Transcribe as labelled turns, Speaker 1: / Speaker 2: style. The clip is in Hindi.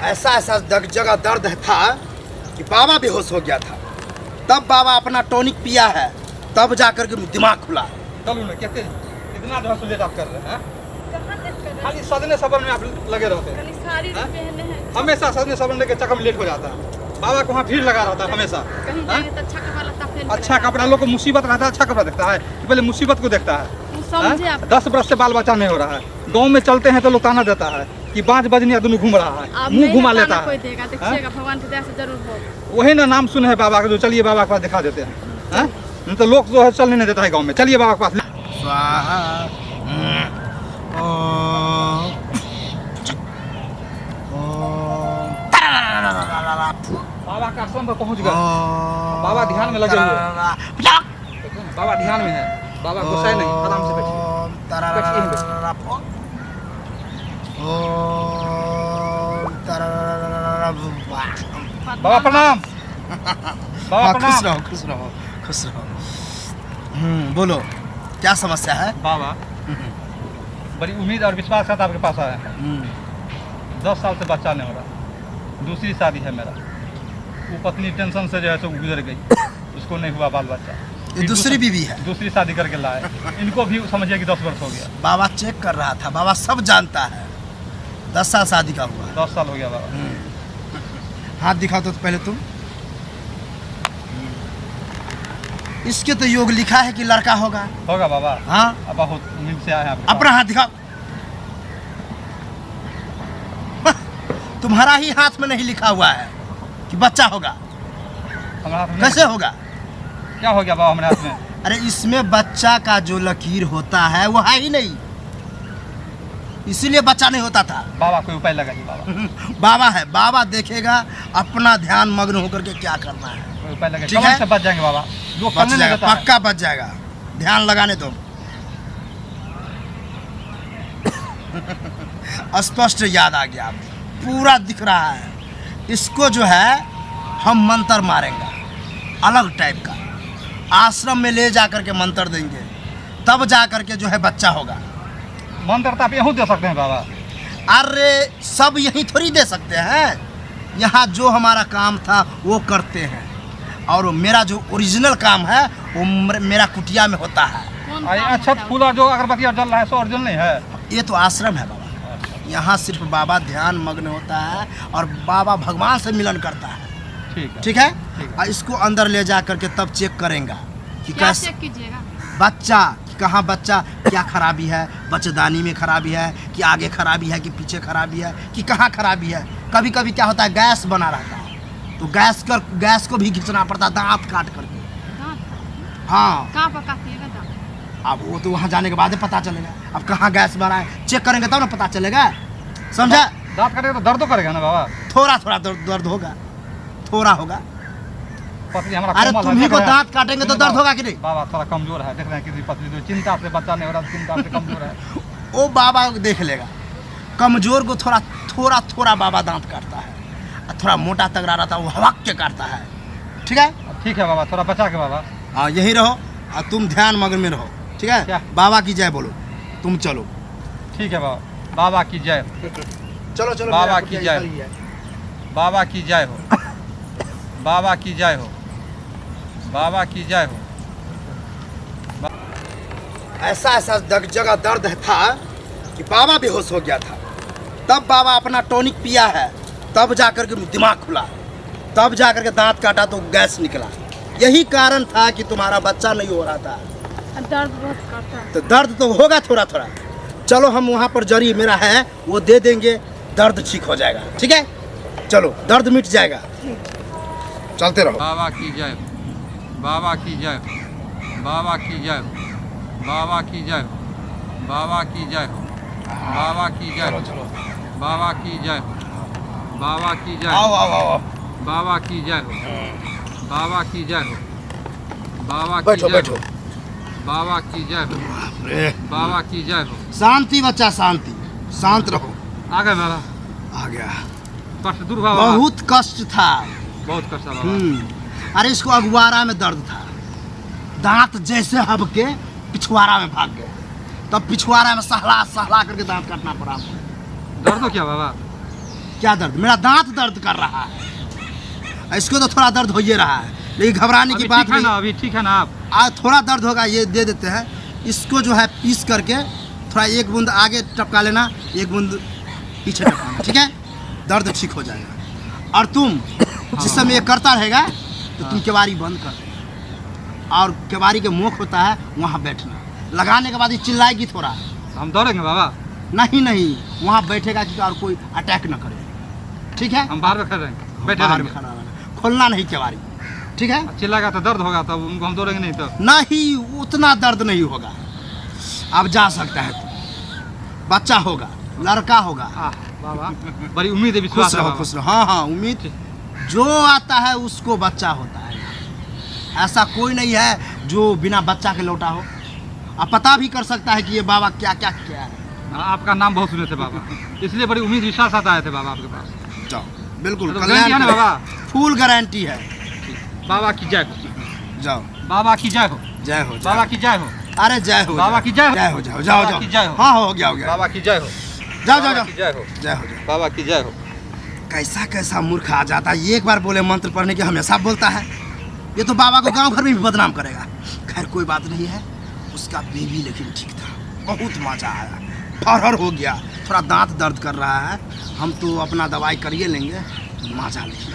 Speaker 1: ऐसा ऐसा जगह दर्द था कि बाबा बेहोश हो गया था। तब बाबा अपना टॉनिक पिया है, तब जाकर के दिमाग खुला।
Speaker 2: चलो ना, कहते इतना जो है लेट आप कर रहे हैं, खाली सदने सबर में आप लगे रहते हैं। हमेशा सदने सबर लेके चक्कर में लेट हो जाता है। बाबा को वहाँ भीड़ लगा रहता है हमेशा। अच्छा कपड़ा लोग को मुसीबत रहता है, अच्छा कपड़ा देखता है, पहले मुसीबत को देखता है। 10 बरस से बाल बच्चा नहीं हो रहा है। गाँव में चलते हैं तो लोग ताना देता है कि 5 बजनी दोनों घूम रहा है, मुंह घुमा लेता है।
Speaker 3: भगवान की दया से जरूर हो।
Speaker 2: वही ना नाम सुने है बाबा का, जो चलिए बाबा के पास दिखा देते हैं। नहीं तो लोग जो है चलने नहीं देता है गाँव में। चलिए बाबा के पास। बाबा का आश्रम पर पहुंच गए। बाबा ध्यान में लगे हुए हैं। बाबा ध्यान में है। बाबा गुस्साए नहीं, आराम से बैठिए। बाबा प्रणाम। बाबा प्रणाम।
Speaker 1: खुश रहो, खुश रहो, खुश रहो। बोलो क्या समस्या है?
Speaker 2: बाबा बड़ी उम्मीद और विश्वास के साथ आपके पास आया है। 10 साल से बच्चा नहीं हो रहा। दूसरी शादी है मेरा। वो पत्नी टेंशन से जो है सो गुजर गई, उसको नहीं हुआ बाल बच्चा।
Speaker 1: ये दूसरी बीवी है।
Speaker 2: दूसरी शादी करके लाए। इनको भी समझिए कि 10 वर्ष हो गया।
Speaker 1: बाबा चेक कर रहा था, बाबा सब जानता है। 10 साल शादी का हुआ।
Speaker 2: 10 साल हो गया बाबा।
Speaker 1: हाथ दिखाओ तो पहले तुम। इसके तो योग लिखा है कि लड़का होगा।
Speaker 2: होगा बाबा।
Speaker 1: हाँ
Speaker 2: अब बहुत उम्मीद से आए हैं आपके
Speaker 1: अपना हाथ दिखाओ। तुम्हारा ही हाथ में नहीं लिखा हुआ है कि बच्चा होगा।
Speaker 2: पास।
Speaker 1: कैसे होगा?
Speaker 2: क्या हो गया बाबा हमारे हाथ में?
Speaker 1: अरे इसमें बच्चा का जो लकीर होता है वो है ही नहीं, इसीलिए बच्चा नहीं होता था।
Speaker 2: बाबा कोई उपाय लगाइए बाबा।
Speaker 1: बाबा है, बाबा देखेगा अपना ध्यान मग्न होकर के क्या करना है।
Speaker 2: कोई उपाय लगाइए।
Speaker 1: ठीक है?
Speaker 2: कमर से बच जाएंगे बाबा। लोग
Speaker 1: बच
Speaker 2: करने नहीं
Speaker 1: जाएगा,
Speaker 2: देता है।
Speaker 1: पक्का बच जाएगा। ध्यान लगाने दो। स्पष्ट याद आ गया, पूरा दिख रहा है। इसको जो है हम मंत्र मारेंगे अलग टाइप का, आश्रम में ले जा करके मंत्र देंगे, तब जा करके जो है बच्चा होगा।
Speaker 2: मंत्र तो आप यहूँ दे सकते हैं बाबा।
Speaker 1: अरे सब यहीं थोड़ी दे सकते हैं, यहाँ जो हमारा काम था वो करते हैं, और मेरा जो ओरिजिनल काम है वो मेरा कुटिया में होता है।
Speaker 2: अच्छा फूल और जो अगरबत्तियाँ जल रहा है सो ओरिजिनल नहीं है।
Speaker 1: ये तो आश्रम है बाबा। यहाँ सिर्फ बाबा ध्यान मग्न होता है और बाबा भगवान से मिलन करता है।
Speaker 2: ठीक है।
Speaker 1: ठीक है?
Speaker 2: ठीक है।
Speaker 1: और इसको अंदर ले जा करके तब चेक करेंगे कि
Speaker 3: क्या
Speaker 1: कैसे
Speaker 3: चेक कीजिएगा?
Speaker 1: बच्चा, कि कहाँ बच्चा, क्या खराबी है, बच्चेदानी में खराबी है कि आगे खराबी है कि पीछे खराबी है कि कहाँ खराबी है। कभी कभी क्या होता है गैस बना रहता है तो गैस को भी खींचना पड़ता है दांत काट करके। हाँ
Speaker 3: कहाँ पर काटिएगा दांत?
Speaker 1: अब वो तो वहाँ जाने के बाद ही पता चलेगा। अब कहाँ गैस बना है चेक करेंगे तब ना पता चलेगा। समझा?
Speaker 2: दांत काटेगा तो दर्द तो करेगा ना बाबा।
Speaker 1: थोड़ा थोड़ा दर्द होगा, थोड़ा होगा।
Speaker 2: पत्नी हमारा
Speaker 1: अरे
Speaker 2: कोमल है,
Speaker 1: तुम्ही
Speaker 2: देख
Speaker 1: को
Speaker 2: रहे हैं।
Speaker 1: दांत काटेंगे तो दर्द होगा कि नहीं?
Speaker 2: बाबा थोड़ा कमजोर है, देख रहे हैं किसी पत्नी जो चिंता से बच्चा नहीं हो रहा, चिंता से कमजोर है।
Speaker 1: वो बाबा देख लेगा। कमजोर को थोड़ा बाबा दांत काटता है, और थोड़ा मोटा तगड़ा रहता है वो हवक के काटता है। ठीक है?
Speaker 2: ठीक है बाबा, थोड़ा बचा के बाबा।
Speaker 1: हाँ यही रहो और तुम ध्यान मग्न में रहो। ठीक है?
Speaker 2: क्या?
Speaker 1: बाबा की जय बोलो, तुम चलो।
Speaker 2: ठीक है बाबा। बाबा की जय।
Speaker 1: चलो चलो
Speaker 2: बाबा
Speaker 1: मेरा
Speaker 2: की
Speaker 1: कुटिया
Speaker 2: जय।
Speaker 1: खाली है।
Speaker 2: बाबा की जय हो। बाबा की जय हो। बाबा की जय हो।
Speaker 1: ऐसा ऐसा जगह दर्द था कि बाबा बेहोश हो गया था। तब बाबा अपना टॉनिक पिया है, तब जाकर के दिमाग खुला, तब जाकर के दांत काटा तो गैस निकला। यही कारण था कि तुम्हारा बच्चा नहीं हो रहा था।
Speaker 3: दर्द बहुत करता है।
Speaker 1: तो दर्द तो होगा थोड़ा थोड़ा। चलो हम वहाँ पर जरी मेरा है वो दे देंगे, दर्द ठीक हो जाएगा। ठीक है? चलो दर्द मिट जाएगा। चलते रहो।
Speaker 2: बाबा की जय हो। बाबा की जय हो। बाबा की जय हो। बाबा की जय हो। बाबा की जय हो। बाबा की जय हो। बाबा की जय हो। बाबा की जय
Speaker 1: आओ
Speaker 2: हो।
Speaker 1: आओ आओ
Speaker 2: बाबा की जय हो। बाबा की जय हो। बाबा की
Speaker 1: बैठो
Speaker 2: जय
Speaker 1: बैठो।
Speaker 2: हो। बाबा की जय हो।
Speaker 1: अरे
Speaker 2: बाबा की जय हो।
Speaker 1: शांति बच्चा, शांति, शांत रहो।
Speaker 2: आ गए बाबा।
Speaker 1: आ गया।
Speaker 2: कष्ट दूर बाबा।
Speaker 1: बहुत कष्ट था।
Speaker 2: बहुत कष्ट है बाबा।
Speaker 1: अरे इसको अगुआरा में दर्द था, दांत जैसे हब के पिछवाड़ा में भाग गए, तब पिछवाड़ा में सहला सहला करके दांत काटना पड़ा।
Speaker 2: दर्द हो क्या बाबा?
Speaker 1: क्या दर्द? मेरा दांत दर्द कर रहा है। इसको तो थोड़ा दर्द हो ही रहा है, लेकिन घबराने की बात नहीं।
Speaker 2: अभी ठीक है ना आप?
Speaker 1: आज थोड़ा दर्द होगा, ये दे देते हैं। इसको जो है पीस करके थोड़ा एक बूंद आगे टपका लेना, एक बूंद पीछे टपकाना, ठीक है? दर्द ठीक हो जाएगा। और तुम जिस समय ये करता रहेगा तो तुम केवाड़ी बंद कर देना, और केवाड़ी के मुख होता है वहाँ बैठना। लगाने के बाद ये चिल्लाएगी थोड़ा।
Speaker 2: हम दौड़ेंगे बाबा?
Speaker 1: नहीं, वहाँ बैठेगा कि और कोई अटैक न करे, ठीक है?
Speaker 2: हम बाहर में खड़े रहेंगे, बैठे
Speaker 1: बाहर में
Speaker 2: रहेंगे।
Speaker 1: खड़ा रहना, खोलना नहीं केवाड़ी, ठीक है?
Speaker 2: चिल्लाएगा तो दर्द होगा, तब उनको हम दौड़ेंगे नहीं तो?
Speaker 1: नहीं, उतना दर्द नहीं होगा। अब जा सकता है तू। बच्चा होगा, लड़का होगा।
Speaker 2: बाबा बड़ी उम्मीद है, विश्वास
Speaker 1: खुश
Speaker 2: है
Speaker 1: रहो,
Speaker 2: बाबा।
Speaker 1: खुश रहो। हाँ, उम्मीद जो आता है उसको बच्चा होता है। ऐसा कोई नहीं है जो बिना बच्चा के लौटा हो। अब पता भी कर सकता है कि ये बाबा क्या क्या किया है।
Speaker 2: आपका नाम बहुत सुने थे बाबा, इसलिए बड़ी उम्मीद विश्वास आता आए थे बाबा आपके पास।
Speaker 1: जाओ, बिल्कुल
Speaker 2: तो
Speaker 1: कल्याण
Speaker 2: गारंटी है ना बाबा?
Speaker 1: फुल गारंटी है।
Speaker 2: बाबा की जय हो।
Speaker 1: जाओ,
Speaker 2: बाबा की जय हो।
Speaker 1: जय हो,
Speaker 2: बाबा की जय हो।
Speaker 1: अरे जय हो,
Speaker 2: बाबा की जय हो।
Speaker 1: जय हो, जाओ जाओ
Speaker 2: बाबा
Speaker 1: जाओ।
Speaker 2: की जय हो।
Speaker 1: हाँ, हो गया।
Speaker 2: बाबा की जय हो।
Speaker 1: जाओ जाओ जाओ,
Speaker 2: की जय हो।
Speaker 1: जय हो, जाओ।
Speaker 2: बाबा की जय हो।
Speaker 1: कैसा कैसा मूर्ख आ जाता है, एक बार बोले मंत्र पढ़ने के हमेशा बोलता है। ये तो बाबा को गांव भर में भी बदनाम करेगा। खैर कोई बात नहीं है, उसका बेबी लेकिन ठीक था, बहुत मजा आया। फरहर हो गया, थोड़ा दांत दर्द कर रहा है। हम तो अपना दवाई करिए लेंगे, मजा लेंगे।